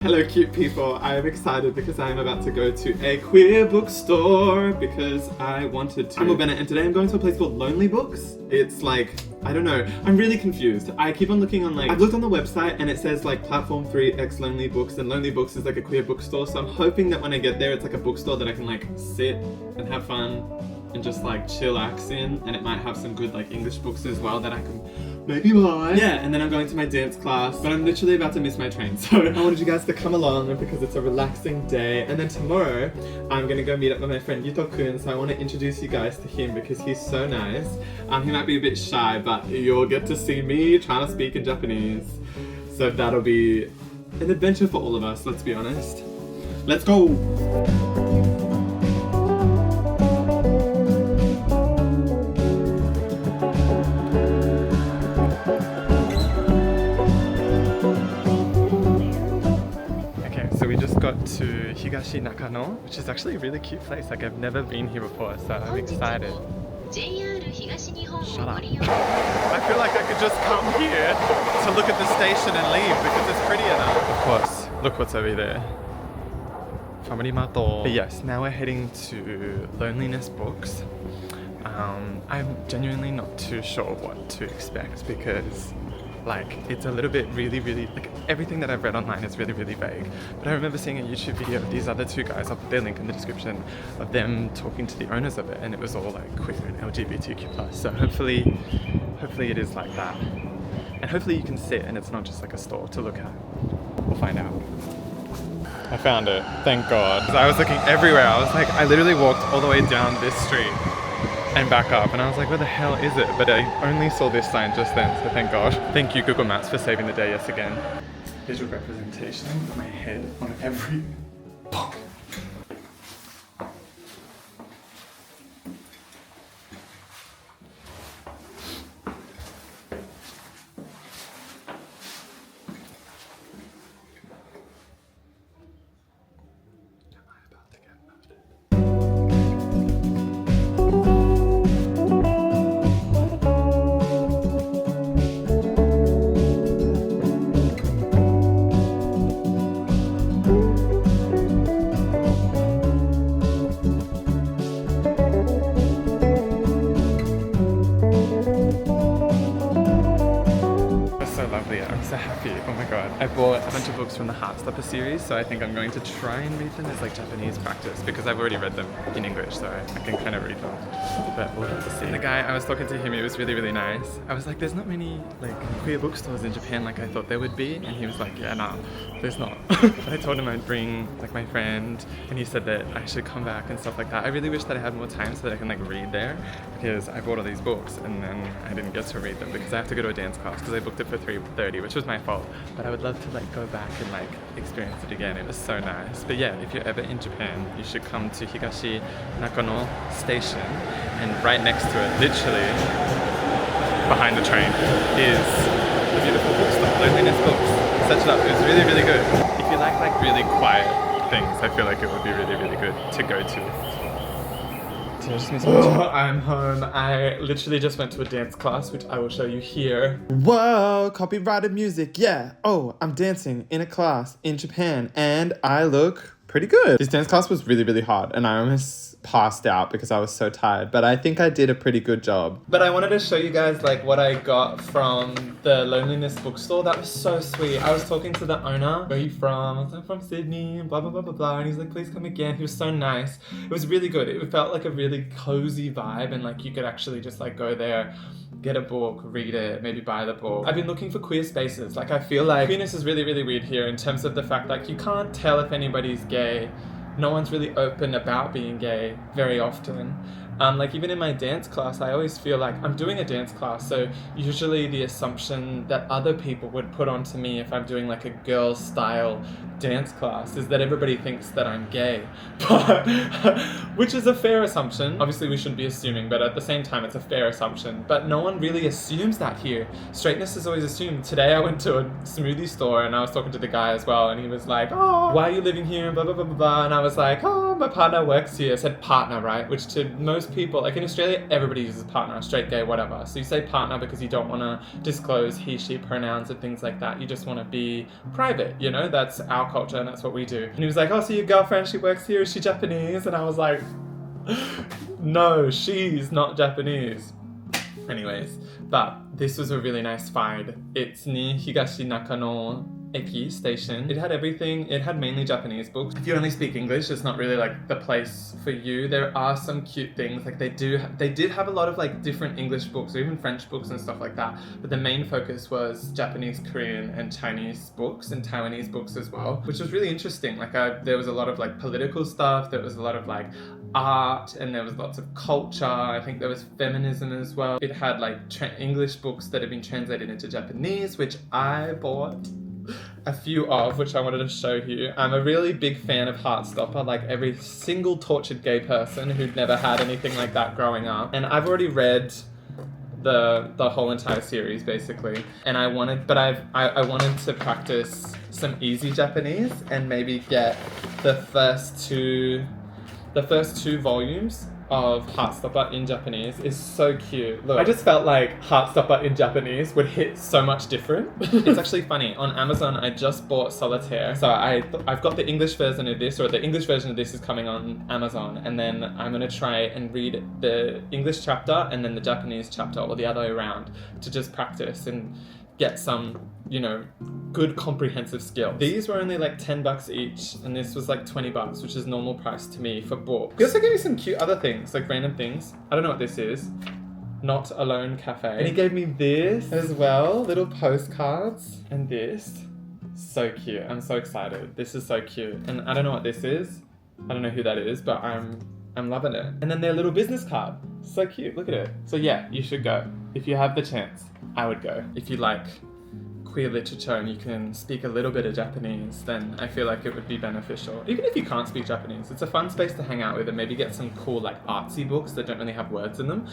Hello cute people, I am excited because I am about to go to a queer bookstore because I wanted to. I'm Will Bennett and today I'm going to a place called Lonely Books. It's like, I don't know, I'm really confused. I keep on looking on I've looked on the website and it says like Platform 3 X Lonely Books, and Lonely Books is like a queer bookstore, so I'm hoping that when I get there it's like a bookstore that I can like sit and have fun and just like chillax in, and it might have some good like English books as well that I can maybe buy. Yeah, and then I'm going to my dance class, but I'm literally about to miss my train, so I wanted you guys to come along because it's a relaxing day. And then tomorrow I'm gonna go meet up with my friend Yuto-kun, so I want to introduce you guys to him because he's so nice. He might be a bit shy, but you'll get to see me trying to speak in Japanese, so that'll be an adventure for all of us, let's be honest. Let's go! Got to Higashi Nakano, which is actually a really cute place. Like, I've never been here before, so I'm excited. Shut up. I feel like I could just come here to look at the station and leave because it's pretty enough. Of course, look what's over there. Famarimato. But yes, now we're heading to Loneliness Books. I'm genuinely not too sure what to expect because like, it's a little bit really, like, everything that I've read online is really, really vague. But I remember seeing a YouTube video of these other two guys, I'll put their link in the description, of them talking to the owners of it, and it was all like queer and LGBTQ+. So hopefully it is like that. And hopefully you can sit and it's not just like a store to look at. We'll find out. I found it, thank God. 'Cause I was looking everywhere. I was like, I literally walked all the way down this street and back up, and I was like, where the hell is it? But I only saw this sign just then, so thank God. Thank you Google Maps for saving the day yet again. Visual representation of my head on every book. I'm so happy, oh my god. I bought a bunch of books from the Heartstopper series, so I think I'm going to try and read them as like Japanese practice because I've already read them in English, so I can kind of read them. But we'll have to see. The guy, I was talking to him, he was really, really nice. I was like, there's not many like queer bookstores in Japan like I thought there would be, and he was like, yeah, nah, there's not. But I told him I'd bring like my friend, and he said that I should come back and stuff like that. I really wish that I had more time so that I can like read there, because I bought all these books and then I didn't get to read them because I have to go to a dance class because I booked it for 3:30, which was my fault. But I would love to like go back and like experience it again. It was so nice. But yeah, if you're ever in Japan, you should come to Higashi Nakano station, and right next to it, literally behind the train, is the beautiful bookstore, Loneliness Books. Search it up, it was really, really good. If you like really quiet things, I feel like it would be really, really good to go to. I'm home. I literally just went to a dance class, which I will show you here. Whoa, copyrighted music, yeah. Oh, I'm dancing in a class in Japan and I look pretty good. This dance class was really, really hard and I almost passed out because I was so tired, but I think I did a pretty good job. But I wanted to show you guys like what I got from the Loneliness bookstore. That was so sweet. I was talking to the owner. Where are you from? I was like, from Sydney, and blah, blah, blah, blah, blah. And he's like, please come again. He was so nice. It was really good. It felt like a really cozy vibe, and like you could actually just like go there, get a book, read it, maybe buy the book. I've been looking for queer spaces. Like, I feel like queerness is really, really weird here in terms of the fact like you can't tell if anybody's gay. No one's really open about being gay very often. Like even in my dance class, I always feel like I'm doing a dance class, so usually the assumption that other people would put onto me if I'm doing like a girl style dance class is that everybody thinks that I'm gay, but which is a fair assumption. Obviously we shouldn't be assuming, but at the same time it's a fair assumption. But no one really assumes that here. Straightness is always assumed. Today I went to a smoothie store and I was talking to the guy as well, and he was like, oh, why are you living here, blah blah blah blah blah, and I was like, oh, my partner works here. I said partner, right? Which to most people, like in Australia, everybody uses partner, straight, gay, whatever. So you say partner because you don't want to disclose he, she pronouns and things like that. You just want to be private, you know? That's our our culture and that's what we do. And he was like, oh, so your girlfriend, she works here, is she Japanese? And I was like, no, she's not Japanese. Anyways, but this was a really nice find. It's near Higashi Nakano Eki station. It had everything. It had mainly Japanese books. If you only speak English, it's not really like the place for you. There are some cute things, like they did have a lot of like different English books or even French books and stuff like that, but the main focus was Japanese, Korean and Chinese books and Taiwanese books as well, which was really interesting. Like there was a lot of like political stuff, there was a lot of like art, and there was lots of culture. I think there was feminism as well. It had like English books that had been translated into Japanese, which I bought a few of, which I wanted to show you. I'm a really big fan of Heartstopper, like every single tortured gay person who'd never had anything like that growing up. And I've already read the whole entire series basically, and I wanted to practice some easy Japanese and maybe get the first two volumes of Heartstopper in Japanese. Is so cute. Look, I just felt like Heartstopper in Japanese would hit so much different. It's actually funny. On Amazon, I just bought Solitaire. So I've got the English version of this, or the English version of this is coming on Amazon, and then I'm gonna try and read the English chapter and then the Japanese chapter, or the other way around, to just practice and get some, you know, good comprehensive skill. These were only like $10 each, and this was like $20, which is normal price to me for books. He also gave me some cute other things, like random things. I don't know what this is. Not Alone Cafe. And he gave me this as well, little postcards. And this, so cute. I'm so excited. This is so cute. And I don't know what this is. I don't know who that is, but I'm loving it. And then their little business card. So cute, look at it. So yeah, you should go. If you have the chance, I would go. If you like queer literature and you can speak a little bit of Japanese, then I feel like it would be beneficial. Even if you can't speak Japanese, it's a fun space to hang out with and maybe get some cool like artsy books that don't really have words in them.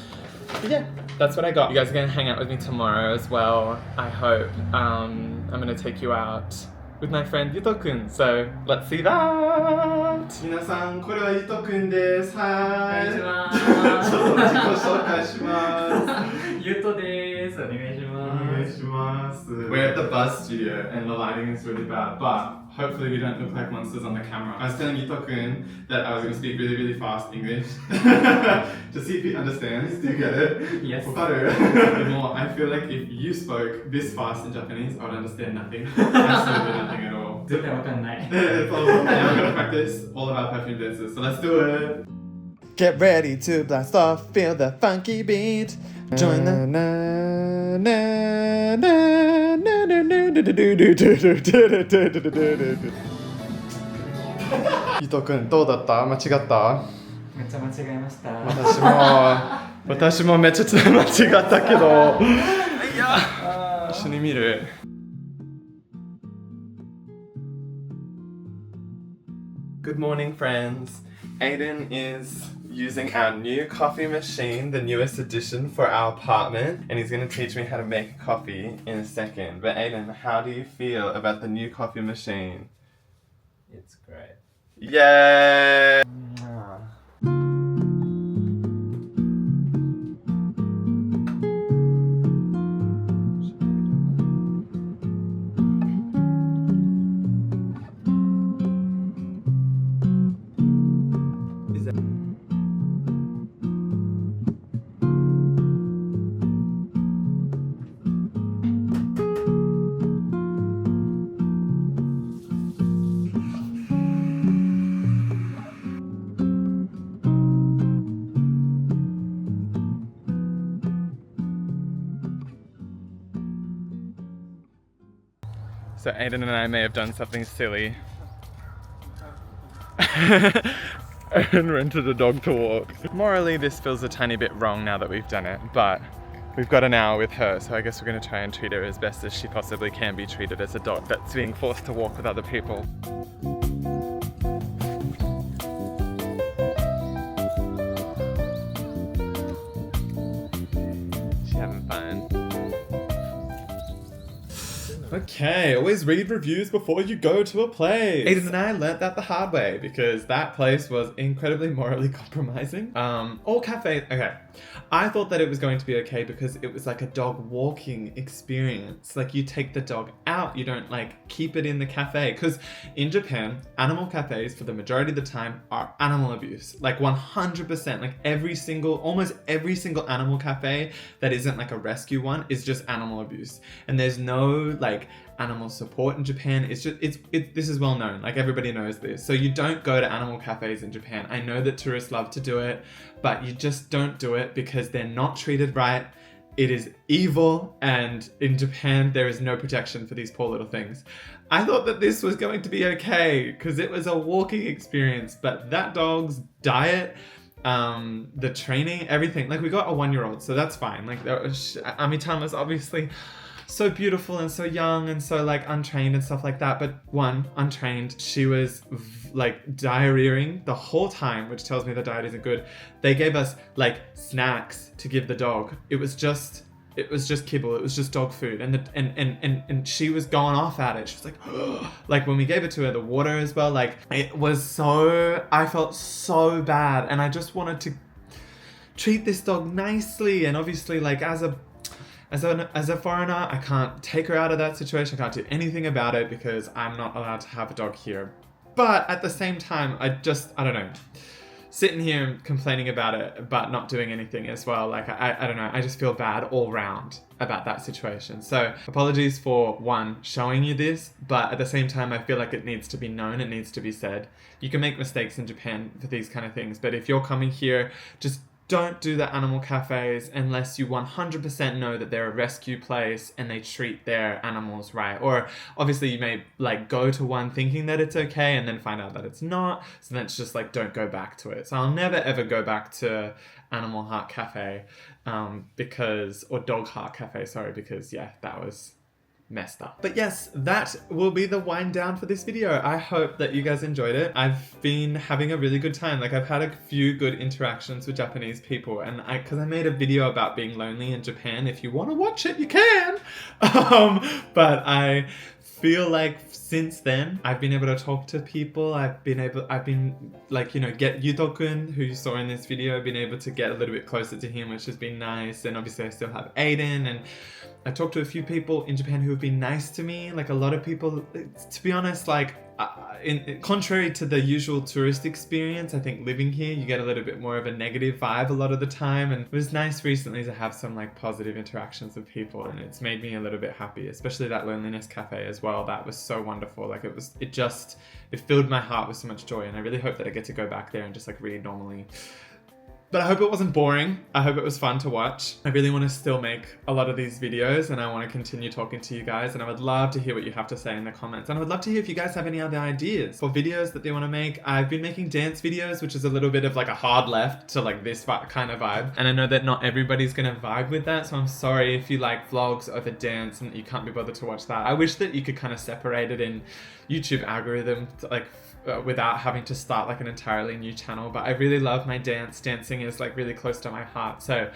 But yeah, that's what I got. You guys are gonna hang out with me tomorrow as well, I hope. I'm gonna take you out with my friend Yuto-kun, so let's see that! 皆さん、これはゆとくんです。はい。ちょっと自己紹介します。ゆとです。お願いします。お願いします。We're at the bus studio and the lighting is really bad, but hopefully we don't look like monsters on the camera. I was telling Yuto-kun that I was going to speak really, really fast English to see if he understands. Do you get it? Yes. わかる? I feel like if you spoke this fast in Japanese, I would understand nothing. Absolutely nothing at all. 絶対わかんない。 And we're going to practice all of our perfume dances, so let's do it. Get ready to blast off, feel the funky beat. Join the Yuto-kun, どうだった？間違った？めっちゃ間違えました。私もめっちゃ間違ったけど。一緒に見る。Good morning, friends. Aiden is using our new coffee machine, the newest addition for our apartment, and he's going to teach me how to make coffee in a second. But Aiden, how do you feel about the new coffee machine? It's great. Yay! So Aiden and I may have done something silly and rented a dog to walk. Morally, this feels a tiny bit wrong now that we've done it, but we've got an hour with her, so I guess we're going to try and treat her as best as she possibly can be treated as a dog that's being forced to walk with other people. She's having fun. Okay, always read reviews before you go to a place. Aiden and I learnt that the hard way because that place was incredibly morally compromising. All cafes, okay, I thought that it was going to be okay because it was like a dog walking experience. Like you take the dog out, you don't like keep it in the cafe. Because in Japan, animal cafes for the majority of the time are animal abuse. Like 100%, like almost every single animal cafe that isn't like a rescue one is just animal abuse. And there's no like animal support in Japan. This is well known, like everybody knows this. So you don't go to animal cafes in Japan. I know that tourists love to do it, but you just don't do it because they're not treated right. It is evil, and in Japan there is no protection for these poor little things. I thought that this was going to be okay because it was a walking experience, but that dog's diet, the training, everything, like we got a 1-year-old, so that's fine. Like Amitan was obviously so beautiful and so young and so like untrained and stuff like that, but untrained, she was like diarrheaing the whole time, which tells me the diet isn't good. They gave us like snacks to give the dog. It was just kibble. It was just dog food, and she was going off at it. She was like, like when we gave it to her, the water as well. Like it was so, I felt so bad, and I just wanted to treat this dog nicely. And obviously, like as a foreigner, I can't take her out of that situation. I can't do anything about it because I'm not allowed to have a dog here. But at the same time, I don't know, sitting here complaining about it, but not doing anything as well. Like, I don't know, I just feel bad all round about that situation. So apologies for showing you this, but at the same time, I feel like it needs to be known, it needs to be said. You can make mistakes in Japan for these kind of things, but if you're coming here, just don't do the animal cafes unless you 100% know that they're a rescue place and they treat their animals right. Or obviously you may like go to one thinking that it's okay and then find out that it's not. So then it's just like, don't go back to it. So I'll never ever go back to Animal Heart Cafe or Dog Heart Cafe, sorry, because yeah, that was messed up. But yes, that will be the wind down for this video. I hope that you guys enjoyed it. I've been having a really good time. Like I've had a few good interactions with Japanese people, and because I made a video about being lonely in Japan. If you want to watch it, you can. But I feel like since then I've been able to talk to people. I've been like, you know, get Yuto-kun, who you saw in this video, been able to get a little bit closer to him, which has been nice. And obviously I still have Aiden, and I talked to a few people in Japan who have been nice to me. Like a lot of people, to be honest, like contrary to the usual tourist experience, I think living here you get a little bit more of a negative vibe a lot of the time, and it was nice recently to have some like positive interactions with people, and it's made me a little bit happy, especially that loneliness cafe as well. That was so wonderful. Like it filled my heart with so much joy, and I really hope that I get to go back there and just like read normally. But I hope it wasn't boring. I hope it was fun to watch. I really want to still make a lot of these videos, and I want to continue talking to you guys, and I would love to hear what you have to say in the comments. And I would love to hear if you guys have any other ideas for videos that they want to make. I've been making dance videos, which is a little bit of like a hard left to like this kind of vibe. And I know that not everybody's going to vibe with that, so I'm sorry if you like vlogs over dance and you can't be bothered to watch that. I wish that you could kind of separate it in YouTube algorithm, like without having to start like an entirely new channel. But I really love my dance. Dancing is like really close to my heart, so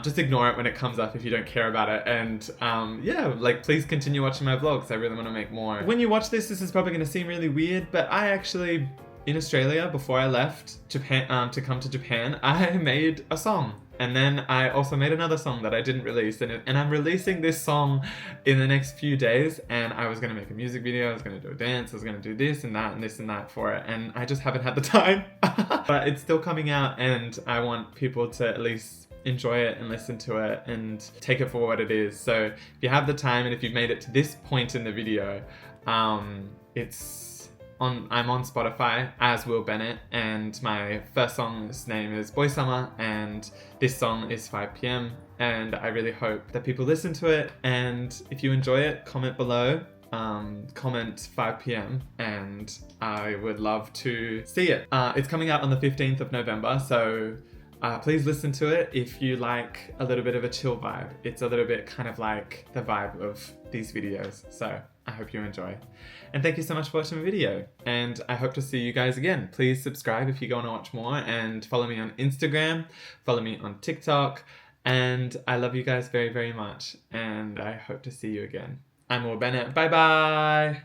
just ignore it when it comes up if you don't care about it. And yeah, like please continue watching my vlogs. I really want to make more. When you watch this is probably going to seem really weird, but I actually, in Australia, before I left Japan to come to Japan, I made a song. And then I also made another song that I didn't release, and I'm releasing this song in the next few days, and I was going to make a music video, I was going to do a dance, I was going to do this and that and this and that for it, and I just haven't had the time. But it's still coming out, and I want people to at least enjoy it and listen to it and take it for what it is. So if you have the time, and if you've made it to this point in the video, I'm on Spotify as Will Bennett, and my first song's name is Boy Summer, and this song is 5 p.m. and I really hope that people listen to it, and if you enjoy it, comment below, comment 5 p.m. and I would love to see it. It's coming out on the 15th of November, so please listen to it if you like a little bit of a chill vibe. It's a little bit kind of like the vibe of these videos, so I hope you enjoy. And thank you so much for watching my video, and I hope to see you guys again. Please subscribe if you want to watch more, and follow me on Instagram, follow me on TikTok, and I love you guys very, very much, and I hope to see you again. I'm Will Bennett. Bye bye!